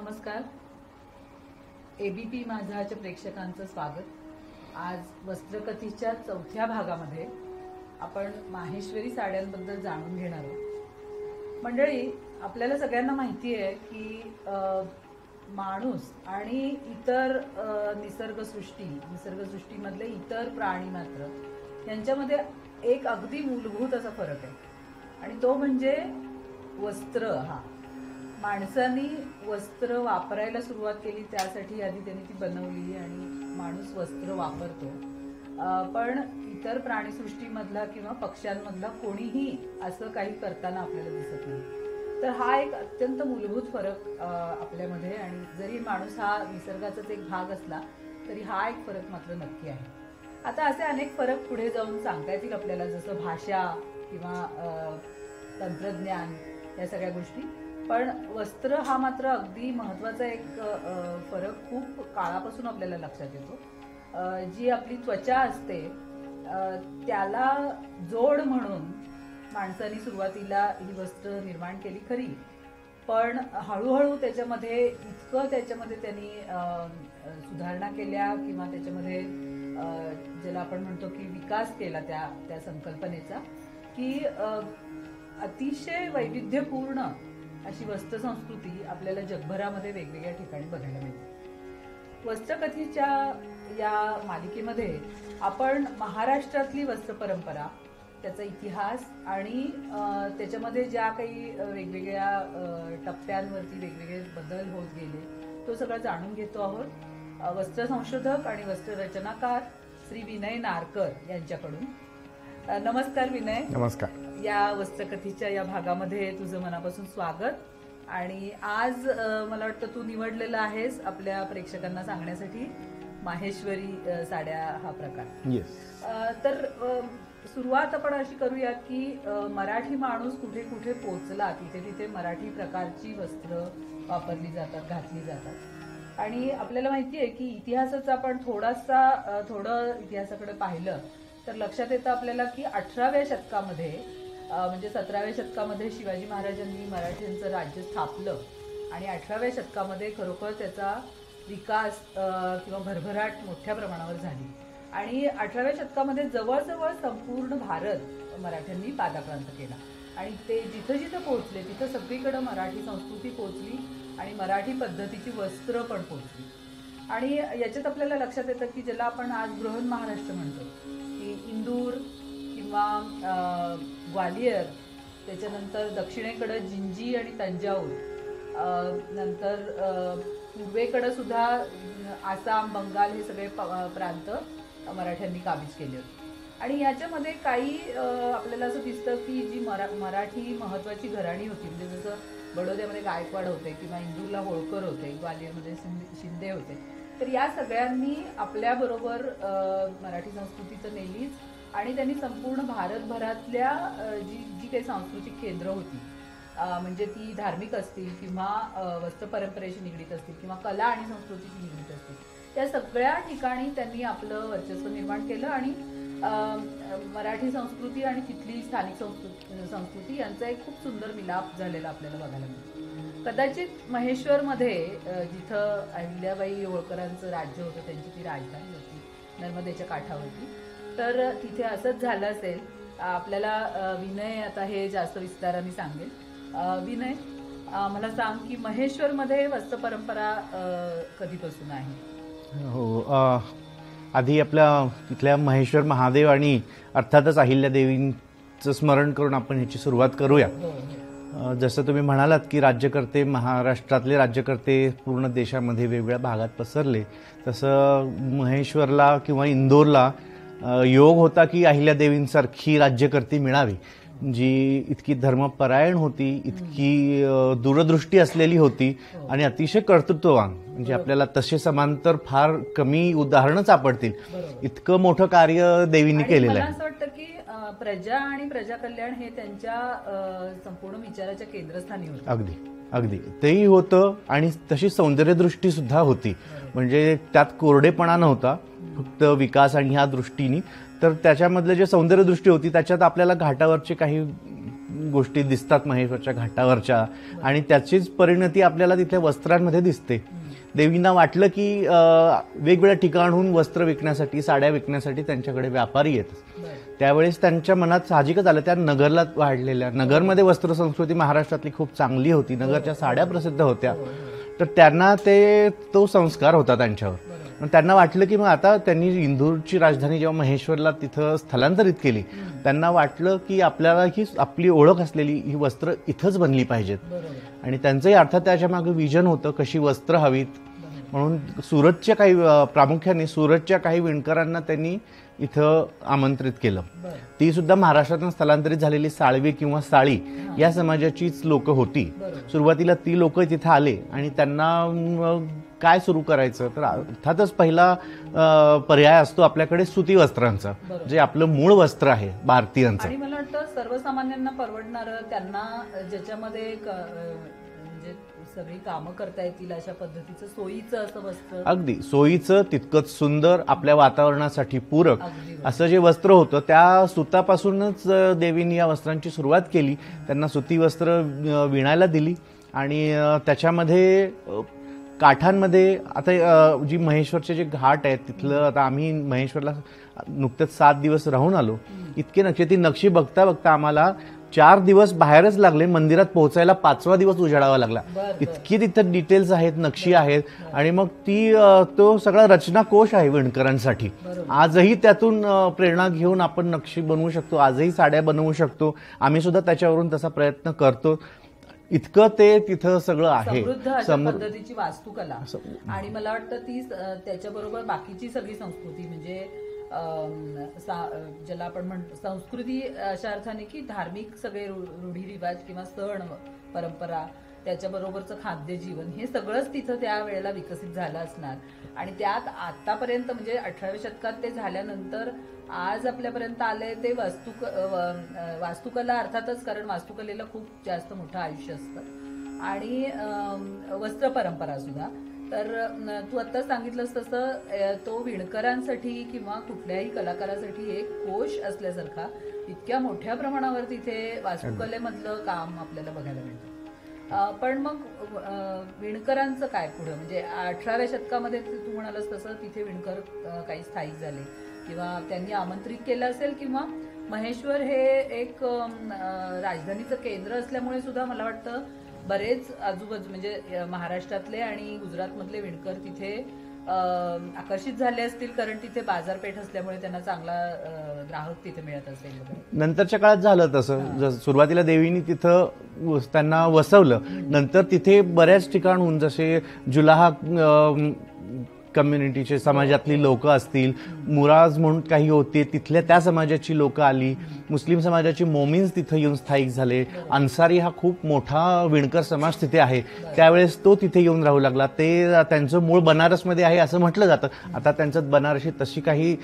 नमस्कार. एबीपी माझाच्या प्रेक्षकांचं स्वागत. आज वस्त्रकथीच्या चौथ्या भागामध्ये आपण माहेश्वरी साड्यांबद्दल जाणून घेणार आहोत. मंडळी, आपल्याला सगळ्यांना माहिती आहे की माणूस आणि इतर निसर्गसृष्टीमधले इतर प्राणी मात्र यांच्यामध्ये एक अगदी मूलभूत असा फरक आहे आणि तो म्हणजे वस्त्र. माणसांनी वस्त्र वापरायला सुरुवात केली, त्यासाठी आधी त्यांनी ती बनवली आणि माणूस वस्त्र वापरतो. पण इतर प्राणीसृष्टीमधला किंवा पक्ष्यांमधला कोणीही असं काही करताना आपल्याला दिसत नाही. तर हा एक अत्यंत मूलभूत फरक आपल्यामध्ये, आणि जरी माणूस हा निसर्गाचाच एक भाग असला तरी हा एक फरक मात्र नक्की आहे. आता असे अनेक फरक पुढे जाऊन सांगता येतील आपल्याला, जसं भाषा किंवा तंत्रज्ञान, या सगळ्या गोष्टी. पण वस्त्र हा मात्र अगदी महत्वाचा एक फरक खूप काळापासून आपल्याला लक्षात येतो. जी आपली त्वचा असते त्याला जोड म्हणून माणसांनी सुरुवातीला ही वस्त्र निर्माण केली खरी, पण हळूहळू त्याच्यामध्ये त्यांनी सुधारणा केल्या किंवा त्याच्यामध्ये ज्याला आपण म्हणतो की विकास केला त्या संकल्पनेचा, की अतिशय वैविध्यपूर्ण अशी वस्त्र संस्कृती आपल्याला जगभरामध्ये वेगवेगळ्या ठिकाणी बघायला मिळते. वस्त्रकथीच्या या मालिकेमध्ये आपण महाराष्ट्रातली वस्त्र परंपरा, त्याचा इतिहास आणि त्याच्यामध्ये ज्या काही वेगवेगळ्या टप्प्यांवरती वेगवेगळे बदल होत गेले तो सगळं जाणून घेतो आहोत वस्त्र संशोधक आणि वस्त्र रचनाकार श्री विनय नारकर यांच्याकडून. नमस्कार विनय. नमस्कार. या वस्त्रकथीच्या या भागामध्ये तुझं मनापासून स्वागत. आणि आज मला वाटतं तू निवडलेला आहेस आपल्या प्रेक्षकांना सांगण्यासाठी माहेश्वरी साड्या हा प्रकार. तर सुरुवात आपण अशी करूया की मराठी माणूस कुठे कुठे पोचला तिथे तिथे मराठी प्रकारची वस्त्र वापरली जातात, घातली जातात. आणि आपल्याला माहिती आहे की इतिहासाचा आपण थोडं इतिहासाकडे पाहिलं तर लक्षात येतं आपल्याला की 18व्या शतकामध्ये म्हणजे 17व्या शतकामध्ये शिवाजी महाराजांनी मराठ्यांचं राज्य स्थापलं आणि 18व्या शतकामध्ये खरोखर त्याचा विकास किंवा भरभराट मोठ्या प्रमाणावर झाली. आणि 18व्या शतकामध्ये जवळजवळ संपूर्ण भारत मराठ्यांनी पादाक्रांत केला आणि ते जिथं जिथं पोहोचले तिथं सगळीकडे मराठी संस्कृती पोहोचली आणि मराठी पद्धतीची वस्त्र पण पोहोचली. आणि याच्यात आपल्याला लक्षात येतं की ज्याला आपण आज बृहन महाराष्ट्र म्हणतो, की इंदूर किंवा ग्वालियर, त्याच्यानंतर दक्षिणेकडे जिंजी आणि तंजाऊर, नंतर पूर्वेकडे सुद्धा आसाम, बंगाल हे सगळे प्रांत मराठ्यांनी काबीज केले होते. आणि याच्यामध्ये काही आपल्याला असं दिसतं की जी मराठी महत्वाची घराणी होती, म्हणजे जसं बडोद्यामध्ये गायकवाड होते किंवा इंदूरला होळकर होते, ग्वालियरमध्ये शिंदे होते, तर या सगळ्यांनी आपल्याबरोबर मराठी संस्कृती तर नेलीच आणि त्यांनी संपूर्ण भारतभरातल्या जी काही सांस्कृतिक केंद्र होती, म्हणजे ती धार्मिक असतील किंवा वस्त्र परंपरेशी निगडीत असतील किंवा कला आणि संस्कृतीशी निगडीत असतील, त्या सगळ्या ठिकाणी त्यांनी आपलं वर्चस्व निर्माण केलं आणि मराठी संस्कृती आणि तिथली स्थानिक संस्कृती यांचा एक खूप सुंदर मिलाप झालेला आपल्याला बघायला मिळतो. कदाचित महेश्वरमध्ये जिथं अहिल्याबाई होळकरांचं राज्य होतं, त्यांची ती राजधानी होती नर्मदेच्या काठावरती, तर तिथे असंच झालं असेल. आपल्याला विनय आता हे जास्त विस्ताराने सांगेल. विनय, मला सांग की महेश्वरमध्ये वस्त्र परंपरा कधीपासून आहे? हो, आधी आपल्या इथल्या महेश्वर महादेव आणि अर्थातच अहिल्यादेवींचं स्मरण करून आपण ह्याची सुरुवात करूया. जसं तुम्ही म्हणालात की राज्यकर्ते, महाराष्ट्रातले राज्यकर्ते पूर्ण देशामध्ये वेगवेगळ्या भागात पसरले, तसं महेश्वरला किंवा इंदोरला योग होता की अहिल्यादेवींसारखी राज्यकर्ती मिळावी, जी इतकी धर्मपरायण होती, इतकी दूरदृष्टी असलेली होती आणि अतिशय कर्तृत्ववान. म्हणजे आपल्याला तसे समांतर फार कमी उदाहरणं सापडतील, इतकं मोठं कार्य देवींनी केलेलं आहे. असं वाटतं की प्रजा आणि प्रजा कल्याण हे त्यांच्या संपूर्ण विचाराच्या केंद्रस्थानी होतं. अगदी अगदी तेही होतं आणि तशी सौंदर्यदृष्टी सुद्धा होती. म्हणजे त्यात कोरडेपणा नव्हता, फक्त विकास आणि ह्या दृष्टीने. तर त्याच्यामधलं जे सौंदर्यदृष्टी होती त्याच्यात आपल्याला घाटावरचे काही गोष्टी दिसतात महेश्वरच्या घाटावरच्या, आणि त्याचीच परिणती आपल्याला तिथल्या वस्त्रांमध्ये दिसते. देवींना वाटलं की वेगवेगळ्या ठिकाणहून वस्त्र विकण्यासाठी, साड्या विकण्यासाठी त्यांच्याकडे व्यापारी येतात. त्यावेळेस त्यांच्या मनात साहजिकच आलं, त्या नगरला वाढलेल्या, नगरमध्ये वस्त्र संस्कृती महाराष्ट्रातली खूप चांगली होती, नगरच्या साड्या प्रसिद्ध होत्या, तर त्यांना तो संस्कार होता त्यांच्यावर. मग त्यांना वाटलं की मग आता त्यांनी इंदूरची राजधानी जेव्हा महेश्वरला तिथं स्थलांतरित केली, त्यांना वाटलं की आपल्याला ही आपली ओळख असलेली ही वस्त्र इथंच बनली पाहिजेत. आणि त्यांचंही अर्थात त्याच्या मागे विजन होतं, कशी वस्त्र हवीत. म्हणून सुरतच्या काही प्रामुख्याने सुरतच्या काही विणकरांना त्यांनी इथं आमंत्रित केलं. ती सुद्धा महाराष्ट्रातून स्थलांतरित झालेली साळवी किंवा साळी या समाजाचीच लोक होती. सुरुवातीला ती लोक तिथं आले आणि त्यांना काय सुरू करायचं, तर अर्थातच पहिला पर्याय असतो आपल्याकडे सुती वस्त्रांचा, जे आपलं मूळ वस्त्र आहे भारतीयांचं. आणि मला वाटतं सर्वसामान्यांना परवडणारं, त्यांना ज्याच्यामध्ये म्हणजे सगळी कामं करता येतील अशा पद्धतीचं सोयीचं असं वस्त्र, अगदी सोयीचं, तितकंच सुंदर, आपल्या वातावरणासाठी पूरक असं जे वस्त्र होतं, त्या सुतापासूनच देवींनी या वस्त्रांची सुरुवात केली. त्यांना सुती वस्त्र विणायला दिली आणि त्याच्यामध्ये काठांमध्ये आता जी महेश्वरचे जे घाट आहेत तिथलं, आता आम्ही महेश्वरला नुकतेच 7 दिवस राहून आलो. इतके नक्षी, ती नक्षी बघता बघता आम्हाला 4 दिवस बाहेरच लागले, मंदिरात पोहोचायला 5वा दिवस उजाडावा लागला. इतकी तिथं डिटेल्स आहेत, नक्षी आहेत, आणि मग तो सगळा रचनाकोश आहे विणकरांसाठी. आजही त्यातून प्रेरणा घेऊन आपण नक्षी बनवू शकतो, आजही साड्या बनवू शकतो. आम्ही सुद्धा त्याच्यावरून तसा प्रयत्न करतो. इतकं ते तिथं सगळं आहे, समृद्ध अशा पद्धतीची वास्तुकला. आणि मला वाटतं ती त्याच्याबरोबर बाकीची सगळी संस्कृती, म्हणजे ज्याला आपण म्हणतो संस्कृती अशा अर्थाने की धार्मिक सगळे रूढीरिवाज किंवा सण परंपरा, त्याच्याबरोबरचं खाद्य जीवन, हे सगळंच तिथं त्या वेळेला विकसित झालं असणार. आणि त्यात आतापर्यंत म्हणजे 18व्या शतकात ते झाल्यानंतर आज आपल्यापर्यंत आलंय ते वास्तुकला अर्थातच, कारण वास्तुकलेला खूप जास्त मोठं आयुष्य असतं, आणि वस्त्र परंपरा सुद्धा. तर तू आता सांगितलंस तसं तो विणकरांसाठी किंवा कुठल्याही कलाकारासाठी एक कोश असल्यासारखा इतक्या मोठ्या प्रमाणावर तिथे वास्तुकलेमधलं काम आपल्याला बघायला मिळतं. पण मग विणकरांचं काय पुढं, म्हणजे 18व्या शतकामध्ये तू म्हणालास तसं तिथे विणकर काही स्थायिक झाले किंवा त्यांनी आमंत्रित केलं असेल, किंवा महेश्वर हे एक राजधानीचं केंद्र असल्यामुळे सुद्धा मला वाटतं बरेच आजूबाजू म्हणजे महाराष्ट्रातले आणि गुजरातमधले विणकर तिथे आकर्षित झाले असतील, कारण तिथे बाजारपेठ असल्यामुळे त्यांना चांगला ग्राहक तिथे मिळत असेल. नंतरच्या काळात झालं तसं. सुरुवातीला देवींनी तिथं त्यांना वसवलं, नंतर तिथे बऱ्याच ठिकाणहून जसे जुलाहा कम्युनिटीचे समाजातली लोक असतील, मुराज म्हणून काही होते, तिथल्या त्या समाजाची लोक आली, मुस्लिम समाजाची मोमीन्स तिथं येऊन स्थायिक झाले, अन्सारी हा खूप मोठा विणकर समाज तिथे आहे, त्यावेळेस तो तिथे येऊन राहू लागला. ते त्यांचं मूळ बनारसमध्ये आहे असं म्हटलं जातं. आता त्यांचं बनारशी तशी काही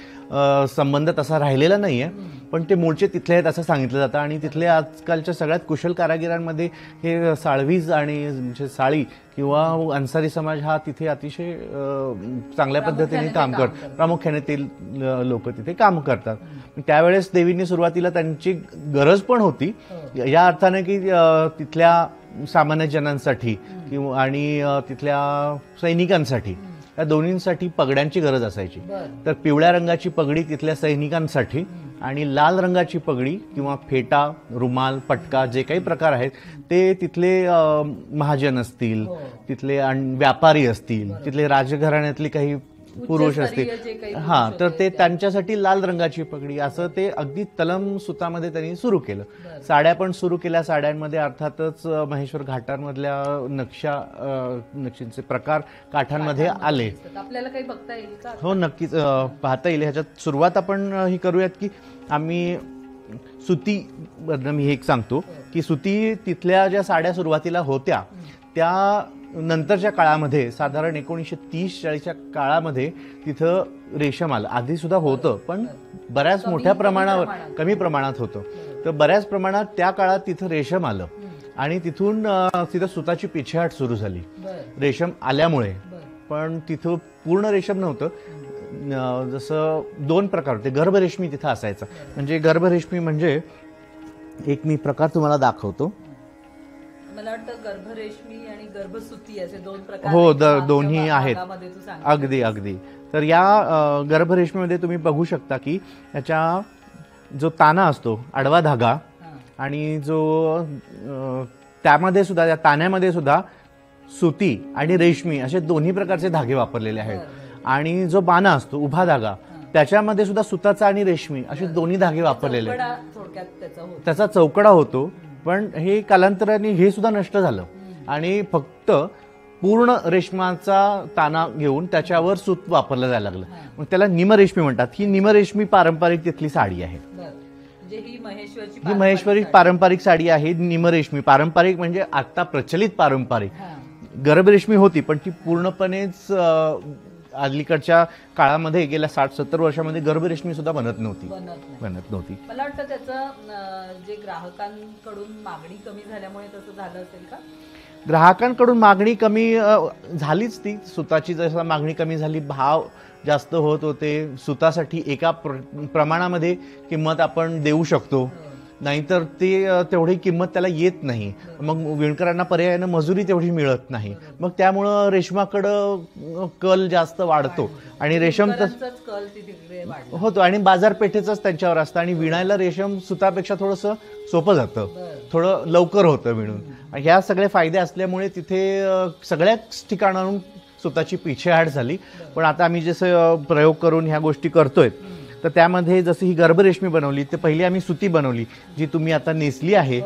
संबंध तसा राहिलेला नाही आहे, पण ते मूळचे तिथले आहेत असं सांगितलं जातं. आणि तिथले आजकालच्या सगळ्यात कुशल कारागिरांमध्ये हे साळवीज आणि साळी किंवा अन्सारी समाज हा तिथे अतिशय चांगल्या पद्धतीने काम करतात. प्रामुख्याने ते लोक तिथे काम करतात. त्यावेळेस देवींनी सुरुवातीला त्यांची गरज पण होती, या अर्थाने की तिथल्या सामान्य जनांसाठी किंवा आणि तिथल्या सैनिकांसाठी, या दोन्हींसाठी पगड्यांची गरज असायची. तर पिवळ्या रंगाची पगडी तिथल्या सैनिकांसाठी आणि लाल रंगाची पगडी किंवा फेटा, रुमाल, पटका जे काही प्रकार आहेत ते तिथले महाजन असतील, तिथले व्यापारी असतील, तिथले राजघराण्यातले काही पुरुष असतील, तर ते त्यांच्यासाठी लाल रंगाची पगडी, असं ते अगदी तलम सुतामध्ये त्यांनी सुरू केलं. साड्या पण सुरू केल्या. साड्यांमध्ये अर्थातच महेश्वर घाटांमधल्या नक्षींचे प्रकार काठांमध्ये आले. आपल्याला काही बघता येईल का? हो, नक्कीच पाहता येईल. ह्याच्यात सुरुवात आपण ही करूयात की आम्ही सुती, मी एक सांगतो की सुती तिथल्या ज्या साड्या सुरुवातीला होत्या त्या नंतरच्या काळामध्ये साधारण 1930-40च्या काळामध्ये तिथं रेशम आलं. आधी सुद्धा होतं पण बऱ्याच मोठ्या प्रमाणावर, कमी प्रमाणात होतं. तर बऱ्याच प्रमाणात त्या काळात तिथं रेशम आलं आणि तिथून सुताची पिछेहाट सुरू झाली रेशम आल्यामुळे. पण तिथं पूर्ण रेशम नव्हतं. जसं 2 प्रकार होते. गर्भरेशमी तिथं असायचा. म्हणजे गर्भरेशमी म्हणजे एक मी प्रकार तुम्हाला दाखवतो. मला वाटतं गर्भरेशमी आणि गर्भसूती असे दोन प्रकार हो, आहेत मागच्या दोन्ही आहेत. भागामध्ये तू सांगितलं. अगदी अगदी. तर या गर्भरेशमीमध्ये तुम्ही बघू शकता की याच्या जो ताना असतो, आडवा धागा, हां. आणि जो त्यामध्ये सुद्धा, त्या ताण्यामध्ये सुद्धा सुती आणि रेशमी असे दोन्ही प्रकारचे धागे वापरलेले आहेत. आणि जो बाणा असतो, उभा धागा, त्याच्यामध्ये सुद्धा सुताचा आणि रेशमी असे दोन्ही धागे वापरलेले आहेत. चौकडा थोडक्यात त्याचा होतो. त्याचा चौकडा होतो, पण हे कालांतराने हे सुद्धा नष्ट झालं आणि फक्त पूर्ण रेशमाचा ताना घेऊन त्याच्यावर सूत वापरलं जायला लागलं. मग त्याला निमरेशमी म्हणतात. ही निमरेशमी पारंपरिक तिथली साडी आहे. बरं. म्हणजे ही महेश्वरची ही महेश्वरी पारंपरिक साडी आहे. निमरेशमी पारंपरिक म्हणजे आता प्रचलित पारंपरिक. हां. गर्भरेशमी होती, पण ती पूर्णपणेच अलीकडच्या काळामध्ये गेल्या 60-70 वर्षामध्ये गर्भरेशमी सुद्धा बनत नव्हती. बनत नाही. मला वाटतं त्याचं जे ग्राहकांकडून मागणी कमी झाल्यामुळे तसं झालं असेल का? ग्राहकांकडून मागणी कमी झालीच. ती सुताची जसं मागणी कमी झाली, भाव जास्त होत होते. सुतासाठी एका प्रमाणामध्ये किंमत आपण देऊ शकतो, नाहीतर ते तेवढी किंमत त्याला येत नाही. मग विणकरांना पर्यायानं मजुरी तेवढी मिळत नाही. मग त्यामुळं रेशमाकडं कल जास्त वाढतो आणि रेशम कल तिथे वाढतो होतो आणि बाजारपेठेचंच त्यांच्यावर असतं. आणि विणायला रेशम सुतापेक्षा थोडंसं सोपं जातं, थोडं लवकर होतं विणून. ह्या सगळे फायदे असल्यामुळे तिथे सगळ्याच ठिकाणाहून सुताची पिछेहाट झाली. पण आता आम्ही जसं प्रयोग करून ह्या गोष्टी करतोय, तर त्यामध्ये जसं ही गर्भरेशमी बनवली, तर पहिली आम्ही सुती बनवली जी तुम्ही आता नेसली आहे.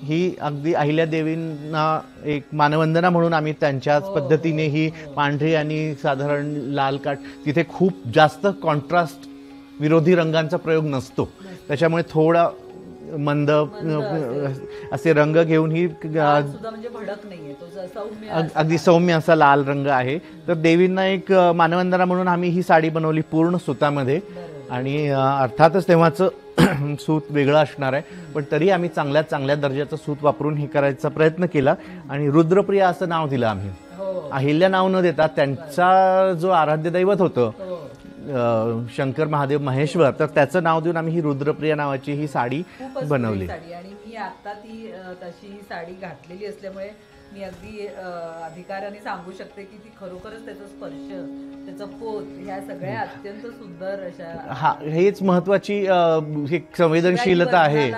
ही अगदी अहिल्यादेवींना एक मानवंदना म्हणून आम्ही त्यांच्याच पद्धतीने ही पांढरी आणि साधारण लाल काठ, तिथे खूप जास्त कॉन्ट्रास्ट विरोधी रंगांचा प्रयोग नसतो, त्याच्यामुळे थोडा मंद असे रंग घेऊन ही म्हणजे भडक नाहीये, तो सौम्य अगदी सौम्य असा लाल रंग आहे. तर देवींना एक मानवंदना म्हणून आम्ही ही साडी बनवली पूर्ण सुतामध्ये. आणि अर्थातच तेव्हाचं सूत वेगळं असणार आहे, पण तरी आम्ही चांगल्या दर्जाचं सूत वापरून हे करायचा प्रयत्न केला. आणि रुद्रप्रिया असं नाव दिलं आम्ही. अहिल्या नाव न देता त्यांचा जो आराध्य दैवत होतं शंकर महादेव महेश्वर, तर त्याचं नाव देऊन आम्ही ही रुद्रप्रिया नावाची ही साडी बनवली. आणि मी आता ती तशी साडी घातलेली असल्यामुळे मी अगदी अधिकाराने सांगू शकते की ती खरोखरच त्याचा स्पर्श, त्याचा पोत, ह्या सगळ्या अत्यंत सुंदर अशा. हा, हेच महत्वाची एक संवेदनशीलता आहे.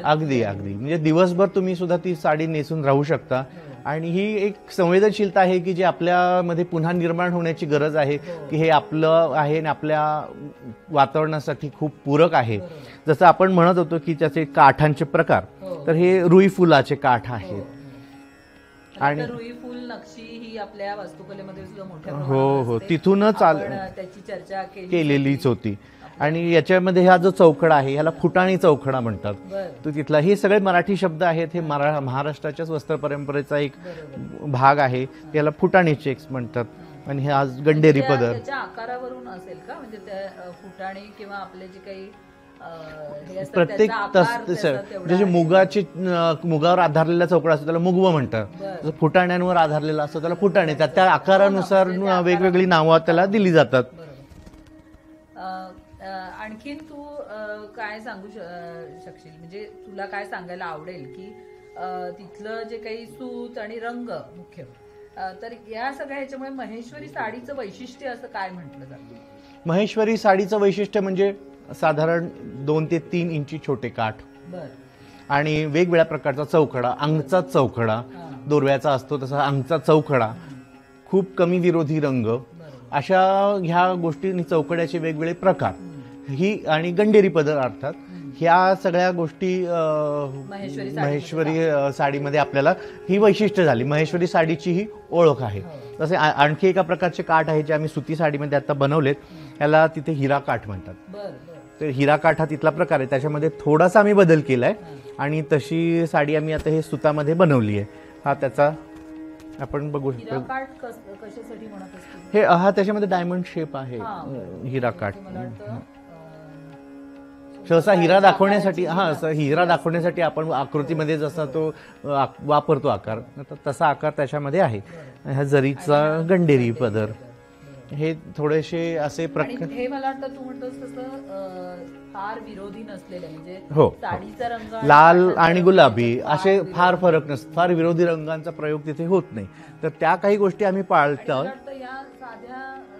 अगदी अगदी म्हणजे दिवसभर तुम्ही सुद्धा ती साडी नेसून राहू शकता. आणि ही एक संवेदनशीलता आहे की जी आपल्यामध्ये पुन्हा निर्माण होण्याची गरज आहे, की हे आपलं आहे आणि आपल्या वातावरणासाठी खूप पूरक आहे. जसं आपण म्हणत होतो की त्याचे काठांचे प्रकार, तर हे रुई फुलाचे काठ आहेत. आणि रुई फुल नक्षी ही आपल्या वास्तुकलेमध्ये सुद्धा मोठ्या हो तिथूनच त्याची चर्चा केलेलीच होती. आणि याच्यामध्ये हा जो चौकडा आहे ह्याला फुटाणी चौकडा म्हणतात. तो तिथला, हे सगळे मराठी शब्द आहेत. हे महाराष्ट्राच्याच वस्त्र परंपरेचा एक भाग आहे. याला फुटाणी चेक्स म्हणतात. आणि हे आज गंडेरी पदर त्याच्या आकारावरून असेल का? म्हणजे त्या फुटाणी किंवा आपले जे काही प्रत्येक जसे मुगावर आधारलेला चौकडा असतो त्याला मुगव म्हणतात. जसं फुटाण्यांवर आधारलेला असतो त्याला फुटाणे. त्या आकारानुसार वेगवेगळी नावं त्याला दिली जातात. आणखीन तू काय सांगू शकशील, म्हणजे तुला काय सांगायला आवडेल की तिथलं जे काही सूत आणि रंग मुख्य, तर या सगळ्या ह्याच्यामुळे महेश्वरी साडीचं वैशिष्ट्य असं काय म्हटलं जातं? महेश्वरी साडीचं वैशिष्ट्य म्हणजे साधारण 2 ते 3 इंची छोटे काठ आणि वेगवेगळ्या प्रकारचा चौकडा, अंगचा चौकडा दोरव्याचा असतो तसा अंगचा चौकडा, खूप कमी विरोधी रंग, अशा ह्या गोष्टी, चौकड्याचे वेगवेगळे प्रकार, ही आणि गंडेरी पदर अर्थात, ह्या सगळ्या गोष्टी महेश्वरी साडीमध्ये आपल्याला ही वैशिष्ट्य झाली. महेश्वरी साडीची ही ओळख आहे. तसे आणखी एका प्रकारचे काठ आहे जे आम्ही सुती साडीमध्ये आता बनवलेत, याला तिथे हिरा काठ म्हणतात. तर हिरा काठ हा तिथला प्रकार आहे. त्याच्यामध्ये थोडासा आम्ही बदल केलाय आणि तशी साडी आम्ही आता हे सुतामध्ये बनवली आहे. हा त्याचा आपण बघू शकतो. हे हा त्याच्यामध्ये डायमंड शेप आहे हिरा काठ. सहसा हिरा दाखवण्यासाठी, हिरा दाखवण्यासाठी आपण आकृतीमध्ये जसा तो वापरतो आकार, तसा आकार त्याच्यामध्ये आहे. हा जरीचा गंडेरी पदर. हे थोडेसे असे आणि प्रकार. हे मला वाटतं तू म्हणतोस तसं फार विरोधी नसलेले म्हणजे हो. साडीचा रंग लाल काठाचा आणि रंग गुलाबी फार असे विरोधी फार फरक नसतात, फार विरोधी रंगांचा प्रयोग तिथे होत नाही. तर त्या काही गोष्टी आम्ही आणि पाळतो. मला वाटतं या साध्या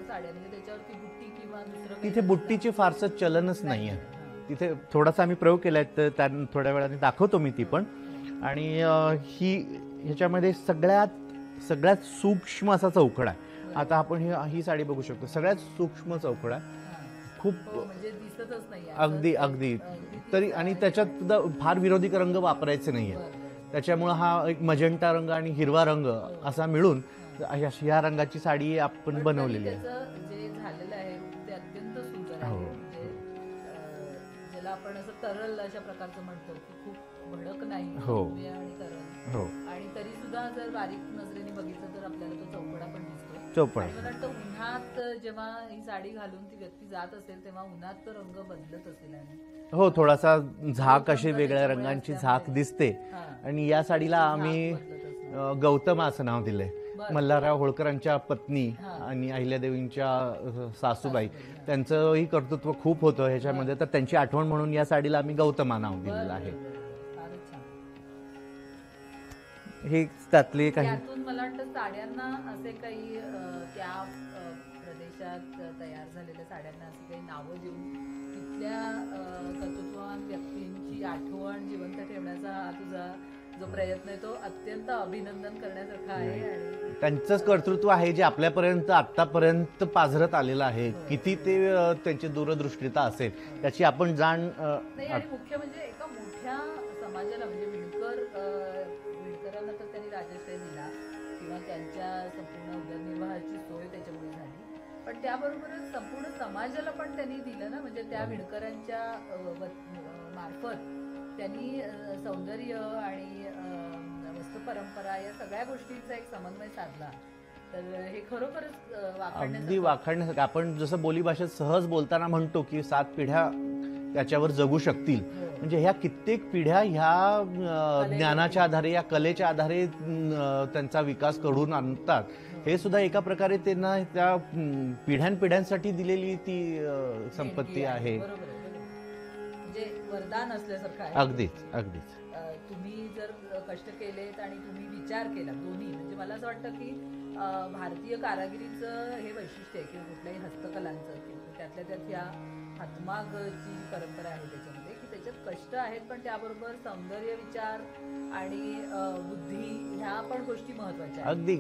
साड्या म्हणजे त्याच्यावरती बुट्टी किंवा दुसरं काही तिथे नसतं. बुट्टीची फारसं चलनच नाही आहे. तिथे थोडासा आम्ही प्रयोग केलाय, तर त्या थोड्या वेळाने दाखवतो मी ती पण. आणि ह्याच्यामध्ये सगळ्यात सूक्ष्म असा चौकडा आहे. आता आपण ही साडी बघू शकतो, सगळ्यात सूक्ष्म चौकडा आहे. खूप हो, म्हणजे दिसतच नाही अगदी अगदी तरी, आणि त्याच्यात सुद्धा फार विरोधी रंग वापरायचे नाहीये. त्याच्यामुळे हा एक मजेंटा रंग आणि हिरवा रंग असा मिळून या रंगाची साडी आपण बनवलेली आहे. जे झालेलं आहे ते अत्यंत सुंदर आहे. हो. म्हणजे ज्याला आपण असं तरल अशा प्रकारचं म्हणतो की खूप भडक नाही, हो. सौम्य आणि तरल. हो, आणि तरी सुद्धा जर बारीक नजरेने बघितलं तर आपल्याला तो चौकडा पण दिसतो. चौपड. आणि मला वाटतं उन्हात जेव्हा ही साडी घालून ती व्यक्ती जात असेल तेव्हा उन्हात तो रंग बदलत असेल. आणि हो, थोडासा झाक, अशी वेगळ्या रंगांची झाक दिसते. हा. आणि या साडीला आम्ही गौतम असं नाव दिलंय. मल्हारराव होळकरांच्या पत्नी आणि अहिल्यादेवींच्या सासूबाई, त्यांचंही कर्तृत्व खूप होतं ह्याच्यामध्ये, तर त्यांची आठवण म्हणून या साडीला आम्ही गौतमा नाव दिलेलं आहे. फारच छान. हे त्यातले काही. त्यातून मला वाटतं साड्यांना असे काही त्या प्रदेशात तयार झालेल्या साड्यांना अशी काही नावं देऊन तिथल्या कर्तृत्ववान व्यक्तींची आठवण जिवंत ठेवण्याचा हा तुझा जो प्रयत्न आहे तो अत्यंत अभिनंदन करण्यासारखा आहे. आणि त्यांचंच कर्तृत्व आहे जे आपल्यापर्यंत आतापर्यंत पाझरत आलेलं आहे. किती ते त्यांची दूरदृष्टीता असेल त्याची आपण जाण. नाही, आणि मुख्य म्हणजे एका मोठ्या समाजाला म्हणजे विणकरांना तर त्यांनी राजाश्रय दिला किंवा त्यांच्या संपूर्ण उदरनिर्वाहाची सोय त्याच्यामुळे झाली, पण त्याबरोबरच संपूर्ण समाजाला पण त्यांनी दिलं ना. म्हणजे त्या विणकरांच्या मार्फत त्यांनी सौंदर्य आणि वस्तू परंपरा या सगळ्या गोष्टींचा एक समन्वय साधला. तर हे खरोखरच अगदी वाखाणण्यासारखं. आपण जसं बोलीभाषेत सहज बोलताना म्हणतो की 7 पिढ्या त्याच्यावर जगू शकतील, म्हणजे ह्या कित्येक पिढ्या ह्या ज्ञानाच्या आधारे, या कलेच्या आधारे त्यांचा विकास घडवून आणतात. हे सुद्धा एका प्रकारे त्यांना त्या पिढ्यानपिढ्यांसाठी दिलेली ती संपत्ती आहे. म्हणजे वरदान असल्यासारखं आहे. अगदीच अगदीच. तुम्ही जर कष्ट केलेत आणि तुम्ही विचार केला दोन्ही, म्हणजे मला असं वाटतं की भारतीय कारागिरीचं हे वैशिष्ट्य आहे की कुठल्याही हस्तकलांचं किंवा त्यातल्या त्यात या हातमागची परंपरा आहे त्याच्यामध्ये, की त्याच्यात कष्ट आहेत पण त्याबरोबर सौंदर्य, विचार आणि बुद्धी ह्या पण गोष्टी महत्वाच्या आहेत. अगदी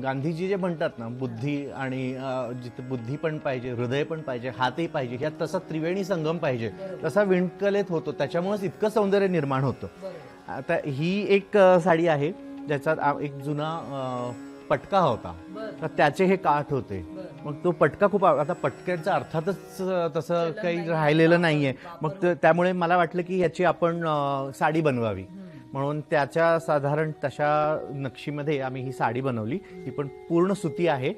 गांधीजी जे म्हणतात ना, बुद्धी आणि जिथे बुद्धी पण पाहिजे, हृदय पण पाहिजे, हातही पाहिजे, ह्यात तसा त्रिवेणी संगम पाहिजे, तसा विणकलेत होतो. त्याच्यामुळेच इतकं सौंदर्य निर्माण होतं. आता ही एक साडी आहे ज्याच्यात एक जुना पटका होता, तर त्याचे हे काठ होते. मग तो पटका खूप, आता पटक्यांचा अर्थातच तसं काही राहिलेलं नाहीये. मग त्यामुळे मला वाटलं की ह्याची आपण साडी बनवावी, म्हणून त्याच्या साधारण तशा नक्षीमध्ये आम्ही ही साडी बनवली. ही पण पूर्ण सुती आहे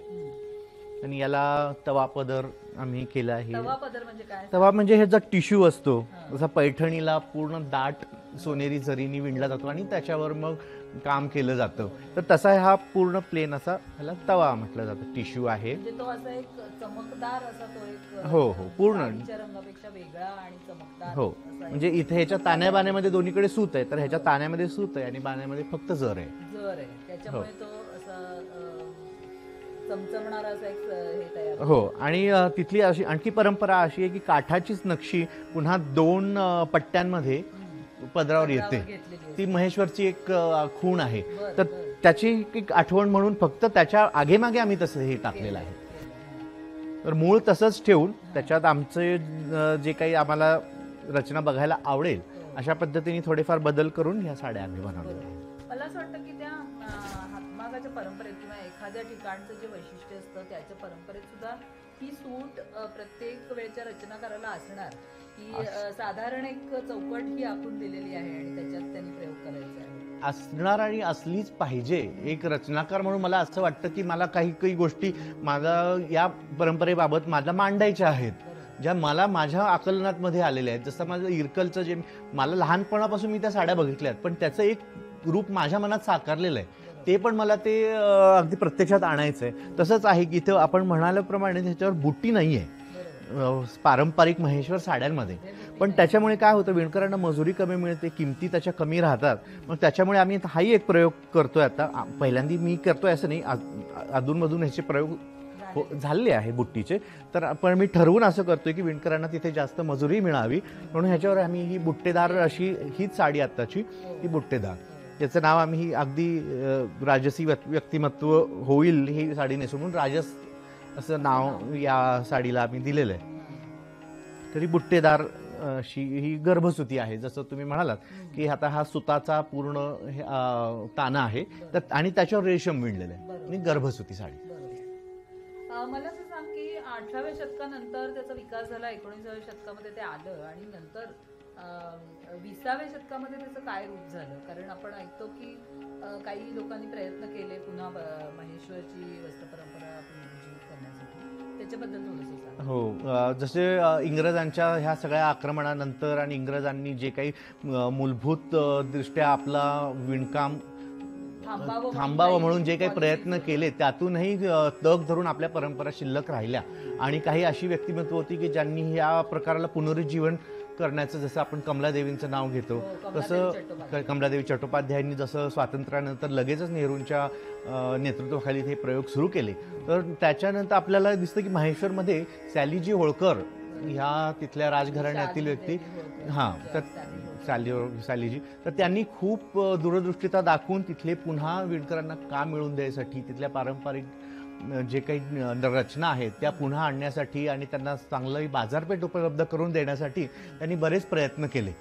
आणि याला तवा पदर आम्ही केला आहे. तवा पदर म्हणजे काय? तवा म्हणजे ह्याचा टिश्यू असतो, जसा पैठणीला पूर्ण दाट सोनेरी जरीनी विणला जातो आणि त्याच्यावर मग काम केलं जातं, तर तसा हा पूर्ण प्लेन असा ह्याला तवा म्हटलं जातं. टिश्यू आहे. म्हणजे तो असा एक चमकदार असा तो एक हो हो पूर्ण रंगापेक्षा वेगळा आणि चमकदार. हो, म्हणजे इथे ह्याच्या ताण्या बाण्यामध्ये दोन्हीकडे सूत आहे, तर ह्याच्या ताण्यामध्ये सूत आहे आणि बाण्यामध्ये फक्त जर आहे. जर आहे त्याच्यामुळे तो असा चमचमणारा असा एक हे तयार. हो, आणि तिथली अशी आणखी परंपरा अशी आहे की काठाचीच नक्षी पुन्हा 2 पट्ट्यांमध्ये पदरावर येते. ती महेश्वरची एक खूण आहे, तर त्याची एक आठवण म्हणून फक्त त्याच्या आगेमागे आम्ही तसं हे टाकलेलं आहे. तर मूळ तसंच ठेवून त्याच्यात आमचे जे काही आम्हाला रचना बघायला आवडेल अशा पद्धतीने थोडेफार बदल करून ह्या साड्या आम्ही बनवल्या. मला असं वाटतं की त्या हातमागाच्या परंपरेत किंवा एखाद्या ठिकाणचं जे वैशिष्ट्य असतं त्याच्या परंपरेत सुद्धा ही सूट प्रत्येक वेळच्या रचनाकाराला असणार, की साधारण एक चौकट ही आखून दिलेली आहे आणि त्याच्यात त्यांनी प्रयोग करायचा आहे. असणार आणि असलीच पाहिजे. एक रचनाकार म्हणून मला असं वाटतं की मला काही काही गोष्टी मला या परंपरेबाबत मला मांडायच्या आहेत, ज्या मला माझ्या आकलनात मध्ये आलेल्या आहेत. जसं माझं इरकलचं जे मला लहानपणापासून मी त्या साड्या बघितल्या आहेत, पण त्याचं एक रूप माझ्या मनात साकारलेलं आहे. ते पण मला ते अगदी प्रत्यक्षात आणायचं आहे. तसंच आहे की इथं आपण म्हणाल्याप्रमाणे त्याच्यावर बुट्टी नाही आहे पारंपरिक महेश्वर साड्यांमध्ये, पण त्याच्यामुळे काय होतं, विणकरांना मजुरी कमी मिळते, किमती त्याच्या कमी राहतात. मग त्याच्यामुळे आम्ही हाही एक प्रयोग करतोय आता. पहिल्यांदा मी करतोय असं नाही, अधूनमधून ह्याचे प्रयोग झाले आहे बुट्टीचे. तर पण मी ठरवून असं करतोय की विणकरांना तिथे जास्त मजुरी मिळावी म्हणून ह्याच्यावर आम्ही ही बुट्टेदार अशी हीच साडी आत्ताची ही बुट्टेदार, याचं नाव आम्ही ही अगदी राजसी व्यक्तिमत्व होईल ही साडी नेसून म्हणून राजस असं नाव या साडीला आम्ही दिलेलं आहे. तरी बुट्टेदार अशी ही गर्भसुती आहे, जसं तुम्ही म्हणालात की आता हा सुताचा पूर्ण ताना आहे आणि त्याच्यावर रेशम विणलेलं आहे आणि गर्भसुती साडी. मला असं सांग की 18व्या शतकानंतर त्याचा विकास झाला, 19व्या शतकामध्ये ते आलं आणि नंतर 20व्या शतकामध्ये त्याचं काय रूप झालं? कारण आपण ऐकतो की काही लोकांनी प्रयत्न केले पुन्हा महेश्वरची वस्त्र परंपरा पुनरुज्जीवित करण्यासाठी, त्याच्याबद्दल थोडंसं सांग. हो, जसे इंग्रजांच्या ह्या सगळ्या आक्रमणानंतर आणि इंग्रजांनी जे काही मूलभूत दृष्ट्या आपला विणकाम थांबावं म्हणून जे काही प्रयत्न केले त्यातूनही तग धरून आपल्या परंपरा शिल्लक राहिल्या. आणि काही अशी व्यक्तिमत्व होती की ज्यांनी या प्रकाराला पुनरुज्जीवन करण्याचं, जसं आपण कमलादेवींचं नाव घेतो तसं कमलादेवी चट्टोपाध्यायांनी जसं स्वातंत्र्यानंतर लगेचच नेहरूंच्या नेतृत्वाखाली हे प्रयोग सुरू केले. तर त्याच्यानंतर आपल्याला दिसतं की महेश्वरमध्ये सॅलीजी होळकर ह्या तिथल्या राजघराण्यातील व्यक्ती, हां, तर सॅलीजी, तर त्यांनी खूप दूरदृष्टीता दाखवून तिथले पुन्हा विणकरांना काम मिळवून द्यायसाठी, तिथल्या पारंपरिक जे काही रचना आहेत त्या पुन्हा आणण्यासाठी आणि त्यांना चांगलं बाजारपेठ उपलब्ध करून देण्यासाठी त्यांनी बरेच प्रयत्न केले.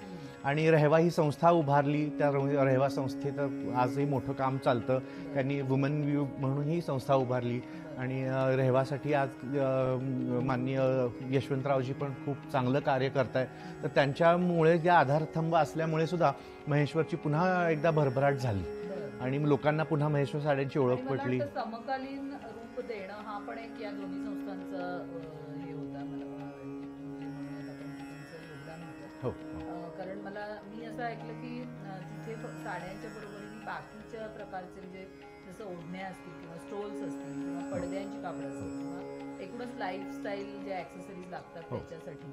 आणि रेहवा ही संस्था उभारली. त्या रेहवा संस्थेत आजही मोठं काम चालतं. त्यांनी वुमन व्यू म्हणून ही संस्था उभारली आणि रेहवासाठी आज माननीय यशवंतरावजी पण खूप चांगलं कार्य करत आहेत. तर त्यांच्यामुळे ज्या आधारस्तंभ असल्यामुळे सुद्धा महेश्वरची पुन्हा एकदा भरभराट झाली आणि लोकांना पुन्हा महेश्वर साड्यांची ओळख पटली. समकालीन रूप देणं हा पण एक या दोन्ही संस्थांचं हे होता, मला योगदान होतं. कारण मी असं ऐकलं की तिथे साड्यांच्या बरोबरीने बाकीच्या प्रकारचे म्हणजे जसं ओढण्या असतील किंवा स्टोल्स असतील किंवा पडद्यांची कापडं असतील किंवा एकूणच लाईफस्टाईल जे ॲक्सेसरीज लागतात त्याच्यासाठी.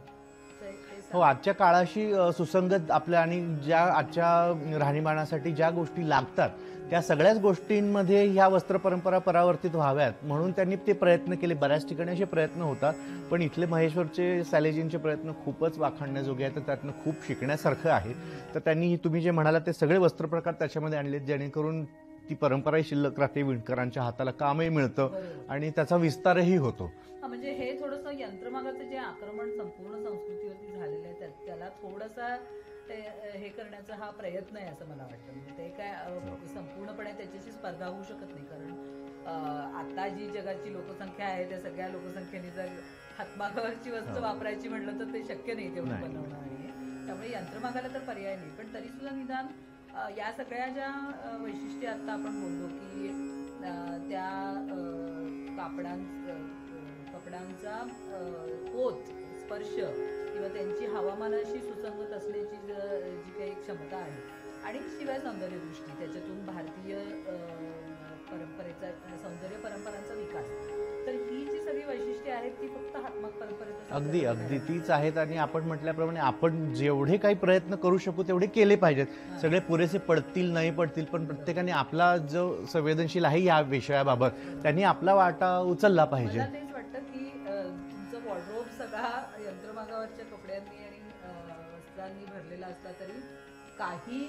हो, आजच्या काळाशी सुसंगत आपल्या आणि ज्या आजच्या राहणीमानासाठी ज्या गोष्टी लागतात त्या सगळ्याच गोष्टींमध्ये ह्या वस्त्र परंपरा परावर्तित व्हाव्यात म्हणून त्यांनी ते प्रयत्न केले. बऱ्याच ठिकाणी असे प्रयत्न होतात, पण इथले महेश्वरचे सॅलेजींचे प्रयत्न खूपच वाखाणण्याजोगे आहेत. तर त्यातनं खूप शिकण्यासारखं आहे. तर त्यांनी तुम्ही जे म्हणालात ते सगळे वस्त्र प्रकार त्याच्यामध्ये आणले जेणेकरून ती परंपराही शिल्लक राहते, विणकरांच्या हाताला कामही मिळतं आणि त्याचा विस्तारही होतो. म्हणजे हे थोडंसं यंत्रमागाचं जे आक्रमण संपूर्ण संस्कृतीवरती झालेलं आहे त्याला थोडासा हे करण्याचा हा प्रयत्न आहे असं मला वाटतं. म्हणजे ते काय संपूर्णपणे त्याच्याशी स्पर्धा होऊ शकत नाही, कारण आता जी जगाची लोकसंख्या आहे त्या सगळ्या लोकसंख्येने जर हातमागावरची वस्तू वापरायची म्हटलं तर ते शक्य नाही तेवढं बनवणं आणि त्यामुळे यंत्रमागाला तर पर्याय नाही. पण तरी सुद्धा निदान या सगळ्या ज्या वैशिष्ट्ये आता आपण बोललो की त्या कपड्यांचा पोत स्पर्श किंवा त्यांची हवामानाशी सुसंगत असण्याची जी काही क्षमता आहे आणि शिवाय सौंदर्यदृष्टी त्याच्यातून भारतीय सौंदर्य परंपरांचा विकास, तर ही जी सगळी वैशिष्ट्ये आहेत ती फक्त हातमाग परंपरेत अगदी तीच आहेत. आणि आपण म्हटल्याप्रमाणे आपण जेवढे काही प्रयत्न करू शकू तेवढे केले पाहिजेत. सगळे पुरेसे पडतील नाही पडतील, पण प्रत्येकाने आपला जो संवेदनशील आहे या विषयाबाबत त्यांनी आपला वाटा उचलला पाहिजे. मला तेच वाटतं की तुमचं वॉर्डरोब सगळा यंत्रमागावरच्या कपड्यांनी आणि वस्त्रांनी भरलेला असला तरी काही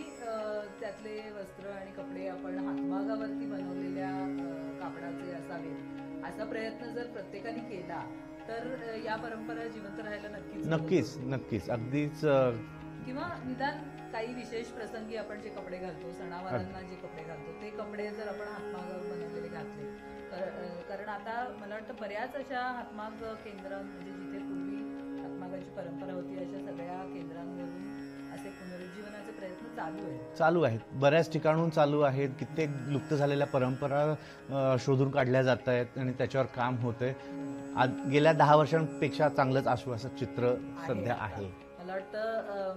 त्यातले वस्त्र आणि कपडे आपण हातमागावरती बनवलेल्या कापडाचे असावेत असा प्रयत्न जर प्रत्येकाने केला तर या परंपरा जिवंत राहायला नक्कीच अगदीच. किंवा निदान काही विशेष प्रसंगी आपण जे कपडे घालतो, सणावारांना जे कपडे घालतो ते कपडे जर आपण हातमागावर बनवलेले घातले, कारण आता मला वाटतं बऱ्याच अशा हातमाग केंद्रां म्हणजे जिथे पूर्वी हातमागाची परंपरा होती अशा सगळ्या केंद्रांवरून असे पुनरुज्जीवनाचे प्रयत्न चालू आहेत. बऱ्याच ठिकाणून चालू आहेत. कित्येक लुप्त झालेल्या परंपरा शोधून काढल्या जात आहेत आणि त्याच्यावर काम होतंय. गेल्या 10 वर्षांपेक्षा चांगलंच आश्वासक चित्र सध्या आहे. मला वाटतं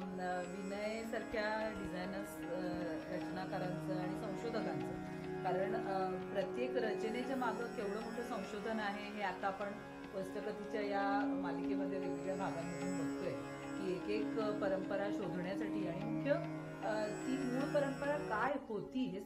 विनय सारख्या डिझायनर्स, रचनाकारांचं आणि संशोधकांचं कारण प्रत्येक रचनेच्या मागं केवढं मोठं संशोधन आहे हे आता आपण वस्तकथेच्या या मालिकेमध्ये वेगवेगळ्या भागांमधून बघतोय की एक एक परंपरा शोधण्यासाठी आणि मुख्य ती मूळ परंपरा काय होती हे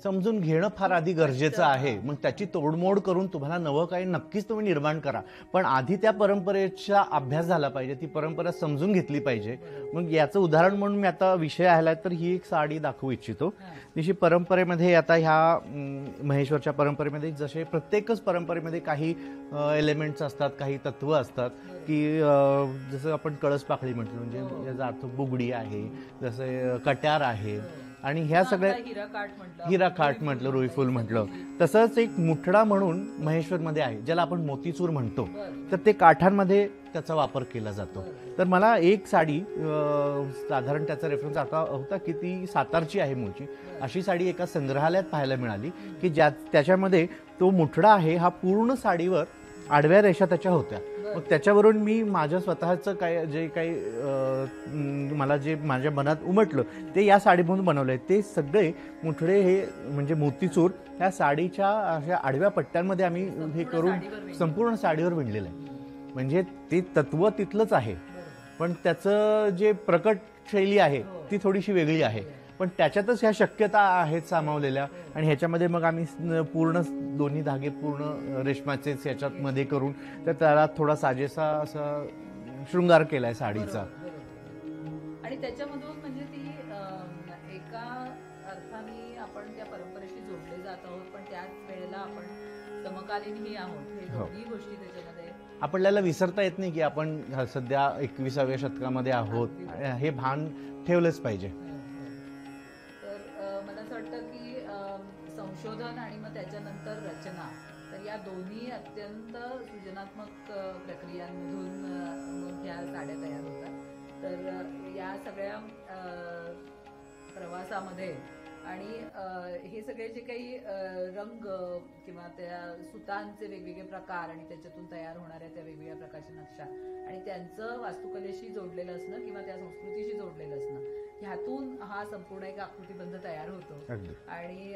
समजून घेणं फार आधी गरजेचं आहे. मग त्याची तोडमोड करून तुम्हाला नवं काही नक्कीच तुम्ही निर्माण करा, पण आधी त्या परंपरेचा अभ्यास झाला पाहिजे, ती परंपरा समजून घेतली पाहिजे. मग याचं उदाहरण म्हणून मी आता विषय आला तर ही एक साडी दाखवू इच्छितो. जशी परंपरेमध्ये आता ह्या महेश्वरच्या परंपरेमध्ये जसे प्रत्येकच परंपरेमध्ये काही एलिमेंट्स असतात, काही तत्व असतात की जसं आपण कळस पाकळी म्हटलं म्हणजे याचा अर्थ बुगडी आहे, जसे कट्यार आहे आणि ह्या सगळ्या हिराकाठ म्हटलं, रुईफूल म्हटलं. तसंच एक मुठडा म्हणून महेश्वरमध्ये आहे ज्याला आपण मोतीचूर म्हणतो, तर ते काठांमध्ये त्याचा वापर केला जातो. तर मला एक साडी साधारण त्याचा रेफरन्स आता होता की ती सातारची आहे मूळची, अशी साडी एका संग्रहालयात पाहायला मिळाली की त्याच्यामध्ये तो मुठडा आहे हा पूर्ण साडीवर आडव्या रेषा त्याच्या होत्या. मग त्याच्यावरून मी माझ्या स्वतःचं काय जे काही मला जे माझ्या मनात उमटलं ते या साडीमधून बनवलं आहे. ते सगळे मुठडे हे म्हणजे मोतीचूर ह्या साडीच्या अशा आडव्या पट्ट्यांमध्ये आम्ही हे करून संपूर्ण साडीवर विणलेलं आहे. म्हणजे ते तत्व तिथलंच आहे, पण त्याचं जे प्रकट शैली आहे ती थोडीशी वेगळी आहे. पण त्याच्यातच ह्या शक्यता आहेत सामावलेल्या आणि ह्याच्यामध्ये मग आम्ही पूर्ण दोन्ही धागे पूर्ण रेशमाचेच ह्याच्यामध्ये करून तर त्याला थोडा साजेसा असा शृंगार केलाय साडीचा. आणि त्याच्यामधून म्हणजे ती एका अर्थाने आपण त्या परंपरेशी जोडले जात आहोत, पण त्याच वेळेला आपण समकालीनही आहोत. हे दोन्ही गोष्टी त्याच्यामध्ये आपल्याला विसरता येत नाही की आपण सध्या 21व्या शतकामध्ये आहोत, हे भान ठेवलंच पाहिजे. संशोधन आणि मग त्याच्यानंतर रचना, तर या दोन्ही अत्यंत सृजनात्मक प्रक्रियांमधून मग ह्या साड्या तयार होतात. तर या सगळ्या प्रवासामध्ये आणि हे सगळे जे काही रंग किंवा त्या सुतांचे वेगवेगळे प्रकार आणि त्याच्यातून तयार होणाऱ्या त्या वेगवेगळ्या प्रकारच्या नक्षा आणि त्यांचं वास्तुकलेशी जोडलेलं असणं किंवा त्या संस्कृतीशी जोडलेलं असणं, ह्यातून हा संपूर्ण एक आकृतीबंध तयार होतो. आणि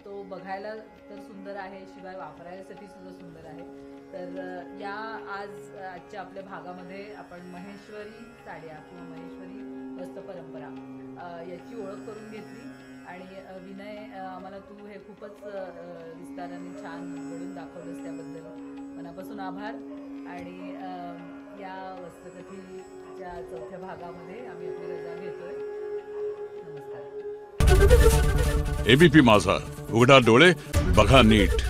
तो बघायला तर सुंदर आहे, शिवाय वापरायसाठी सुद्धा सुंदर आहे. तर आजच्या आपल्या भागामध्ये आपण महेश्वरी साड्या किंवा महेश्वरी वस्त्र परंपरा याची ओळख करून घेतली. आणि विनय, आम्हाला तू हे खूपच विस्ताराने छान घडून दाखवलंस, त्याबद्दल मनापासून आभार. आणि या वस्त्रकथेच्या 4थ्या भागामध्ये आम्ही आपली रजा घेतोय. नमस्कार. एबीपी माझा, उघडा डोळे बघा नीट.